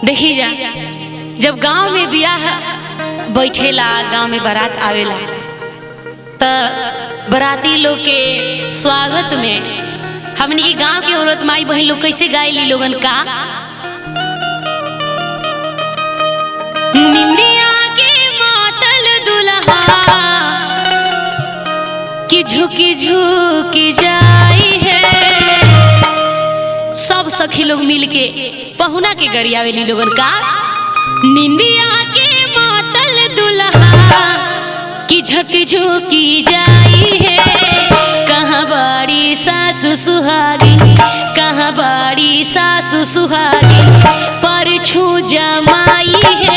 देखी जा जब गांव में बियाह बैठेला, गांव में बारात आवेला तो बराती लोग के स्वागत में हमनी के गांव के औरत माई बहन लोग कैसे गायली लोगन का निंदिया के मातल दुल्हा की झुकी झुकी जाई है। सब सखी लोग मिलके पहुना के गरियावेली लोगन का निंदिया के मातल दुल्हा की झुकी झुकी जाई है। कहाँ बाड़ी सासु सुहागी, कहाँ बाड़ी सासु सुहागी, पर छू जमाई है।